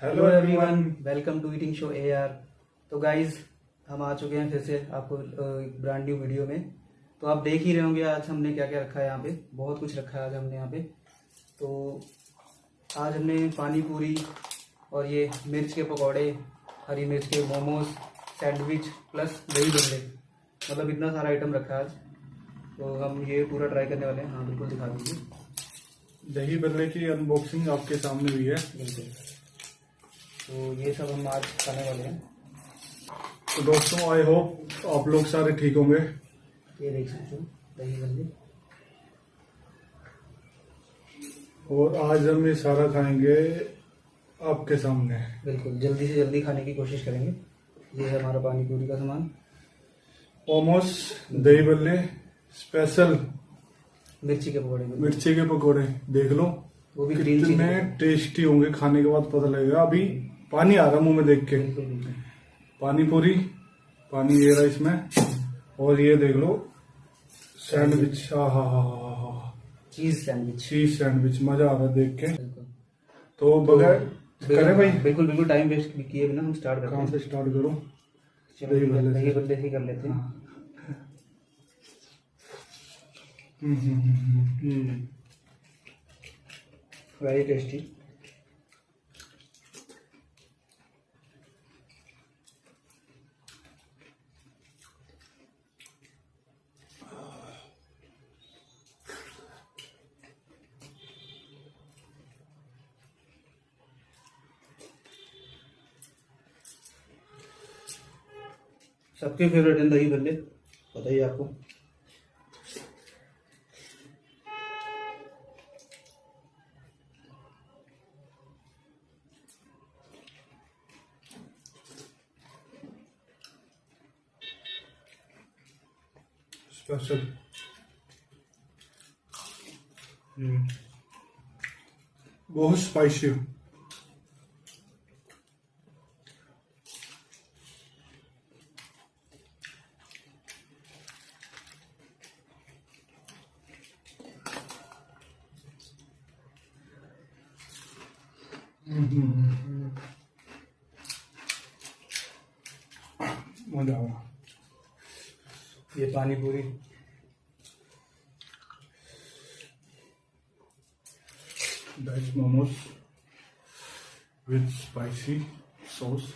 Hello everyone, welcome to eating show AR। तो guys हम आ चुके हैं फिर से आपको एक ब्रांड न्यू वीडियो में। तो आप देख ही रहे होंगे आज हमने क्या क्या रखा है। यहाँ पे बहुत कुछ रखा है आज हमने यहाँ पे। तो आज हमने पानी पूरी और ये मिर्च के पकौड़े, हरी मिर्च के मोमोज, सैंडविच प्लस दही बल्ले, मतलब इतना सारा आइटम रखा है आज। तो हम ये पूरा ट्राई करने वाले हैं। हाँ बिल्कुल, दिखा दीजिए। दही बल्ले की अनबॉक्सिंग आपके सामने हुई है। बिल्कुल, तो ये सब हम आज खाने वाले हैं। तो दोस्तों, आई होप आप लोग सारे ठीक होंगे। ये देख सकते हो दही बल्ले। और आज हम ये सारा खाएंगे आपके सामने। बिल्कुल, जल्दी से जल्दी खाने की कोशिश करेंगे। ये है हमारा पानी पूरी का सामान। मोमोज, दही बल्ले, स्पेशल मिर्ची के पकौड़े, मिर्ची के पकौड़े, देख लो वो भी ग्रीन कितने टेस्टी होंगे। खाने के बाद पता लगेगा। अभी पानी आ रहा मुंह में देख के। बिल्कुल बिल्कुल। पानी पूरी, पानी ये रहा इसमें। और ये देख लो सैंडविच। हाँ, चीज सैंडविच। चीज सैंडविच, मजा आ रहा है देख के। बिल्कुल। तो बगैर करें भाई, बिल्कुल बिल्कुल, टाइम वेस्ट किए बिना हम स्टार्ट करते कहाँ हैं। से स्टार्ट करूं? चलो दही बल्ले से ही कर लेते हैं। हाँ। Very tasty. सबके फेवरेट है दही बल्ले, बताइए आपको। स्पेशल। बहुत स्पाइसी। मजा आ रहा। ये pani puri, veg momos with spicy sauce.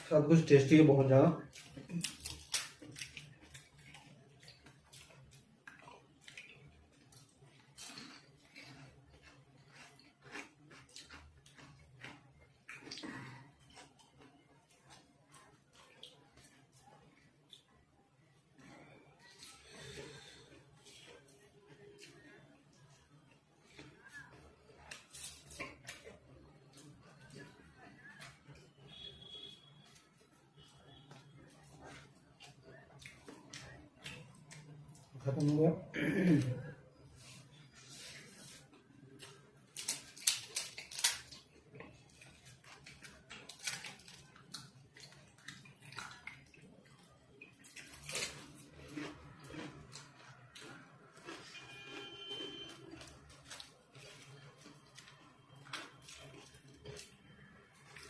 सब कुछ टेस्टी है बहुत ज़्यादा। खत्म हो गया।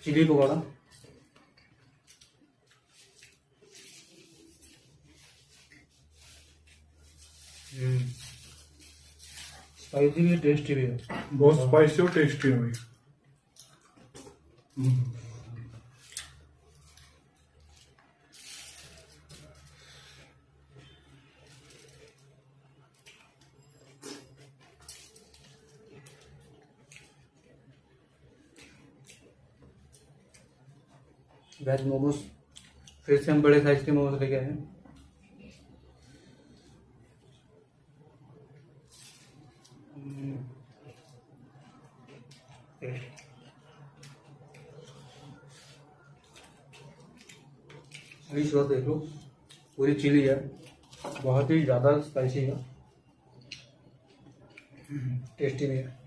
चिली पकौड़ा, स्पाइसी भी है, टेस्टी भी है। बहुत स्पाइसी और टेस्टी है भाई। वेज मोमोज, फिर से हम बड़े साइज के मोमोज लेके आए हैं। अभी सॉस देख लो, पूरी चिली है, बहुत ही ज़्यादा स्पाइसी है, टेस्टी भी है।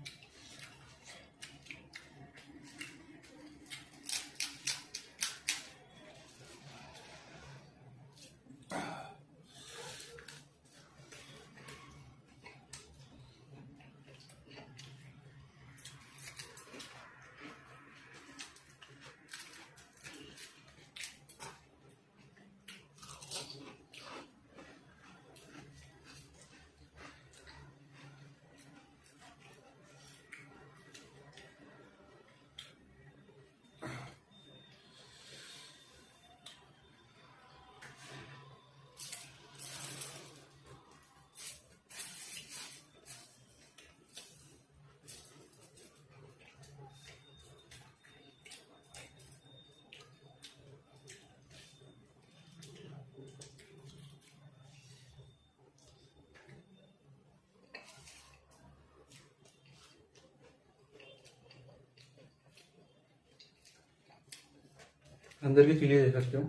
अंदर की चिली देख सकते हो,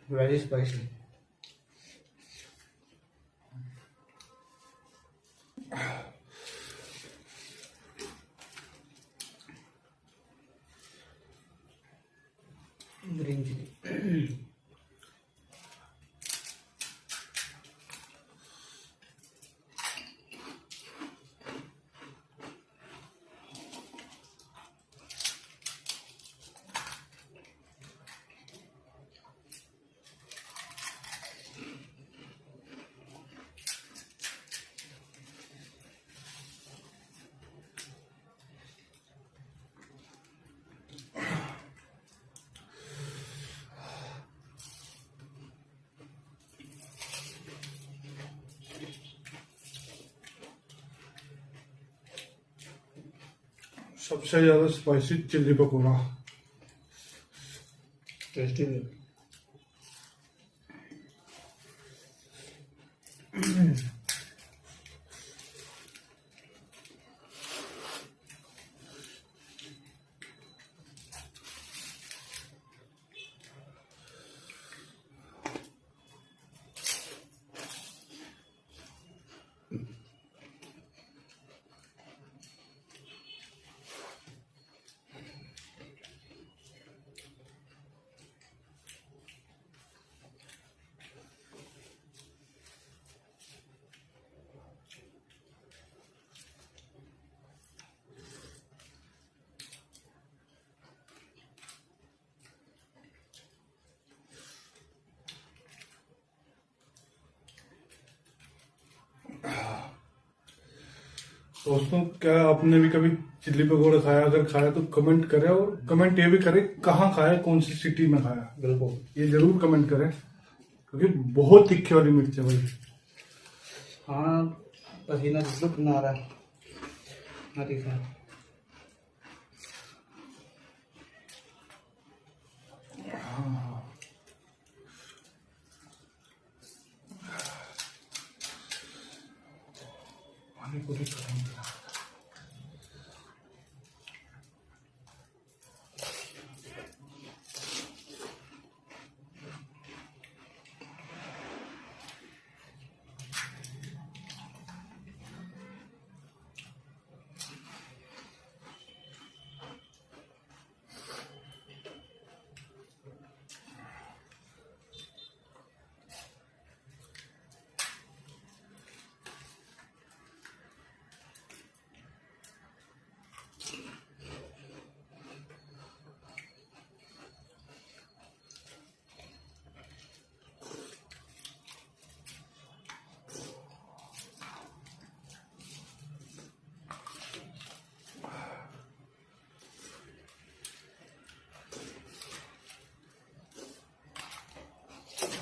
वेरी स्पाइसी। Green chilli. सबसे ज्यादा स्पाइसी चिल्ली पकौड़ा। टेस्टी भी। दोस्तों, क्या आपने भी कभी चिल्ली पकौड़ा खाया? अगर खाया तो कमेंट करें, और कमेंट ये भी करें कहाँ खाया, कौन सी सिटी में खाया। बिल्कुल, ये जरूर कमेंट करें, क्योंकि बहुत तीखी वाली मिर्च है भाई। हाँ, पसीना जिसको कितना आ रहा है। हाँ, ठीक है। पानी पूरी खत्म किया।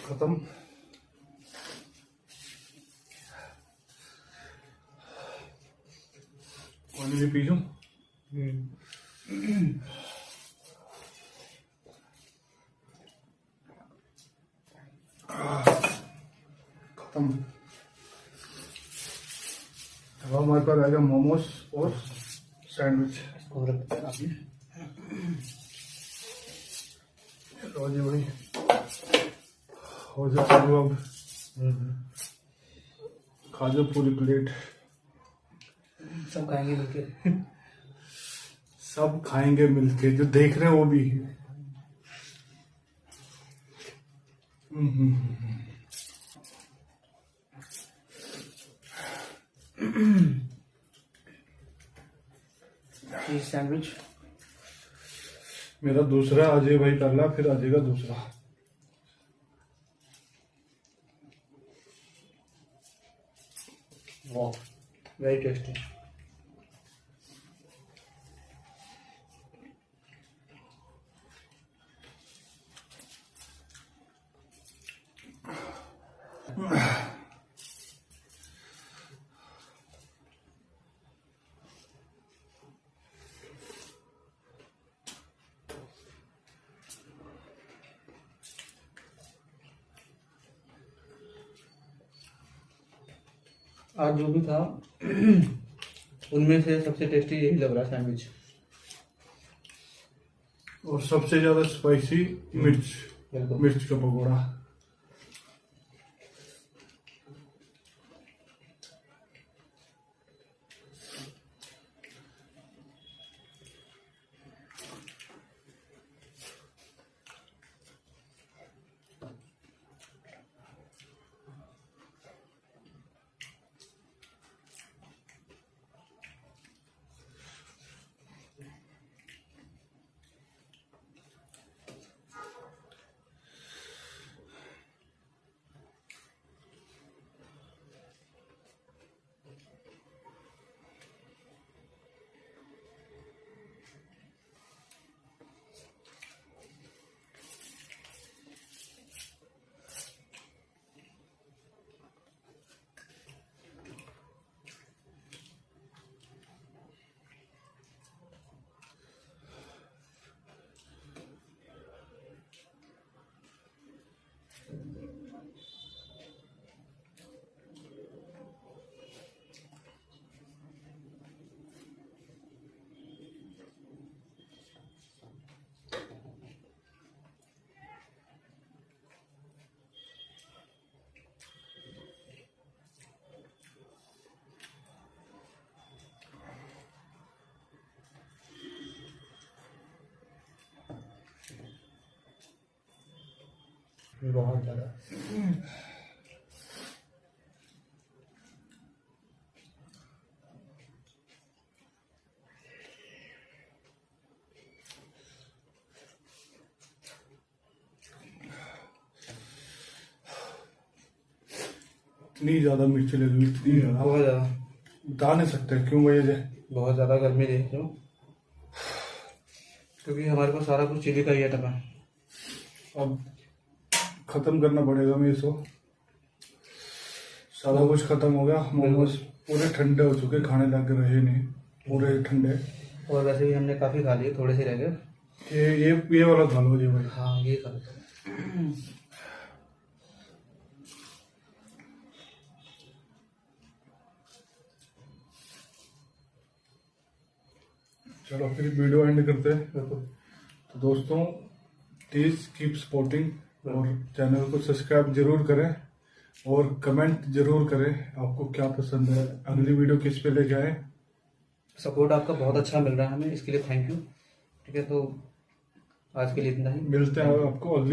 खत्म। पानी भी पी लूं। खत्म। अब हमारे पास आएगा मोमोज और सैंडविच। इसको रखते हैं आपने। लो जी भाई, हो जाए चालू अब। खा जाओ पूरी प्लेट। सब खाएंगे मिलके। सब खाएंगे मिलके, जो देख रहे हैं वो भी। Cheese sandwich. मेरा दूसरा, अजय भाई पहला, फिर अजय का दूसरा। वाह, वेरी टेस्टी। आज जो भी था उनमें से सबसे टेस्टी यही लग रहा सैंडविच। और सबसे ज्यादा स्पाइसी मिर्च, बिल्कुल। मिर्च का पकौड़ा। बहुत ज़्यादा। इतनी ज्यादा मिर्च लगी, इतनी ज्यादा, बहुत ज़्यादा। बता नहीं सकते क्यों भाई अजय। बहुत ज़्यादा गर्मी देख रहे हो, क्योंकि हमारे पास सारा कुछ चिली का ही आइटम है। अब खत्म करना पड़ेगा मेरे को, सारा कुछ खत्म हो गया। मोमोज पूरे ठंडे हो चुके, खाने लायक रहे नहीं, पूरे ठंडे। और वैसे भी हमने काफ़ी खा लिए, थोड़े से रह गए। ये वाला खा लो जी भाई। हाँ, ये खा लो। चलो फिर वीडियो एंड करते हैं। बिल्कुल। तो दोस्तों, प्लीज कीप सपोर्टिंग और चैनल को सब्सक्राइब जरूर करें और कमेंट जरूर करें आपको क्या पसंद है, अगली वीडियो किस पे लेके आए। सपोर्ट आपका बहुत अच्छा मिल रहा है हमें, इसके लिए थैंक यू। ठीक है, तो आज के लिए इतना ही। मिलते हैं आपको अगली